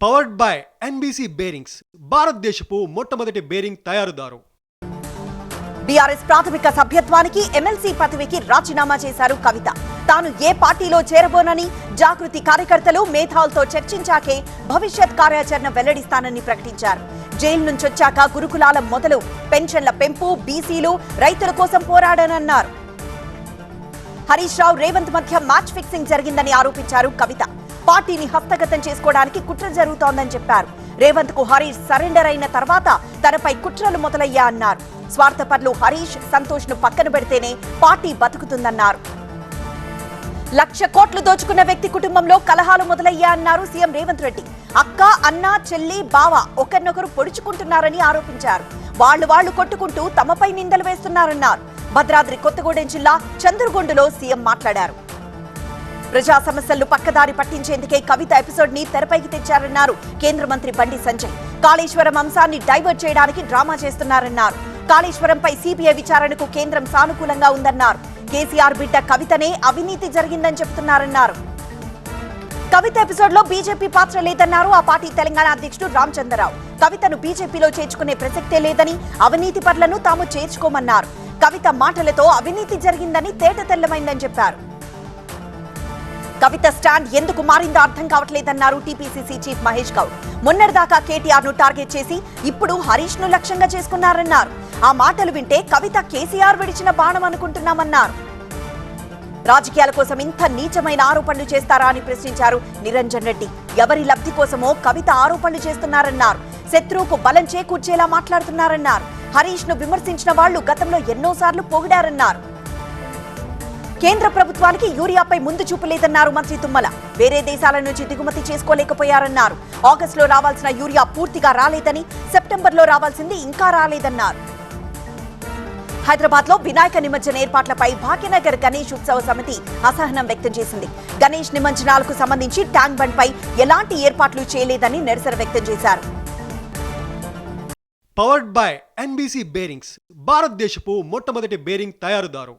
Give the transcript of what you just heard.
Powered by NBC bearings, భారతదేశపు మొట్టమొదటి bearing తయారుదారు. BRS ప్రాథమిక సభ్యత్వానికి ఎమ్మెల్సీ పదవికి రాజీనామా చేశారు కవిత. తాను ఏ పార్టీలో చేరబోనని జాగృతి కార్యకర్తలు మేధావులతో చర్చించాకే భవిష్యత్ కార్యాచరణ వెల్లడిస్తానని ప్రకటించారు. జైలు నుంచి వచ్చాక గురుకులాల మొదలు పెన్షన్ల పెంపు, బీసీలు, రైతుల కోసం పోరాడనన్నారు. హరీష్ రావు, రేవంత్ మధ్య మ్యాచ్ ఫిక్సింగ్ జరిగిందని ఆరోపించారు కవిత. పార్టీని హస్తగతం చేసుకోవడానికి కుట్ర జరుగుతోందని చెప్పారు. రేవంత్ కు హరీష్ సరెండర్ అయిన తర్వాత తనపై కుట్రలు మొదలయ్యా అన్నారు. స్వార్థపరులు హరీష్, సంతోష్ ను పక్కన పెడితేనే పార్టీ బతుకుతుందన్నారు. 1,00,000 కోట్లు దోచుకున్న వ్యక్తి కుటుంబంలో కలహాలు మొదలయ్యా అన్నారు సీఎం రేవంత్ రెడ్డి. అక్క, అన్న, చెల్లి, బావ ఒకరినొకరు పొడుచుకుంటున్నారని ఆరోపించారు. వాళ్లు కొట్టుకుంటూ తమపై నిందలు వేస్తున్నారన్నారు. భద్రాద్రి కొత్తగూడెం జిల్లా చంద్రగొండలో సీఎం మాట్లాడారు. ప్రజా సమస్యలను పక్కదారి పట్టించేందుకే కవిత ఎపిసోడ్ ని తెరపైకి తెచ్చారన్నారు కేంద్ర మంత్రి బండి సంజయ్. కాళేశ్వరం అంశాన్ని డైవర్ట్ చేయడానికి డ్రామా చేస్తున్నారన్నారు. కాళేశ్వరంపై సీబీఐ విచారణకు కేంద్రం సానుకూలంగా ఉందన్నారు. కేసీఆర్ బిడ్డ కవితనే అవినీతి జరిగిందని చెబుతున్నారన్నారు. కవిత ఎపిసోడ్ లో బీజేపీ పాత్ర లేదన్నారు ఆ పార్టీ తెలంగాణ అధ్యక్షుడు రామచంద్రరావు. కవితను బీజేపీలో చేర్చుకునే ప్రసక్తే లేదని, అవినీతి పరులను తాము చేర్చుకోమన్నారు. కవిత మాటలతో అవినీతి జరిగిందని తేట తెల్లమైందని చెప్పారు. కవిత స్టాండ్ ఎందుకు మారిందో అర్థం కావట్లేదన్నారు టీపీసీసీ చీఫ్ మహేష్ గౌడ్. మొన్నటిదాకా కేటీఆర్ ను టార్గెట్ చేసి ఇప్పుడు హరీష్ ను లక్ష్యంగా చేసుకున్నారన్నారు. ఆ మాటలు వింటే కవిత కేసీఆర్ విడిచిన బాణం అనుకుంటున్నామన్నారు. రాజకీయాల కోసం ఇంత నీచమైన ఆరోపణలు చేస్తారా అని ప్రశ్నించారు నిరంజన్ రెడ్డి. ఎవరి లబ్ధి కోసమో కవిత ఆరోపణలు చేస్తున్నారన్నారు. శత్రువుకు బలం చేకూర్చేలా మాట్లాడుతున్నారన్నారు. హరీష్ ను విమర్శించిన వాళ్లు గతంలో ఎన్నోసార్లు పొగిడారన్నారు. కేంద్ర ప్రభుత్వానికి యూరియాపై ముందు చూపు లేదన్నారు మంత్రి తుమ్మల. వేరే దేశాల నుంచి దిగుమతి చేసుకోలేకపోయారన్నారు. ఆగస్టులో రావాల్సిన యూరియా పూర్తిగా రాలేదని, సెప్టెంబర్లో రావాల్సింది ఇంకా రాలేదన్నారు. హైదరాబాద్ లో వినాయక నిమజ్జన ఏర్పాట్లపై భాగ్యనగర్ గణేష్ ఉత్సవ సమితి అసహనం వ్యక్తం చేసింది. గణేష్ నిమజ్జనాలకు సంబంధించి ట్యాంక్ బండ్ పై ఎలాంటి ఏర్పాట్లు చేయలేదని నిరసన వ్యక్తం చేశారు. పవర్డ్ బై ఎన్బీసీ బేరింగ్స్, భారతదేశపు మొట్టమొదటి బేరింగ్ తయారుదారు.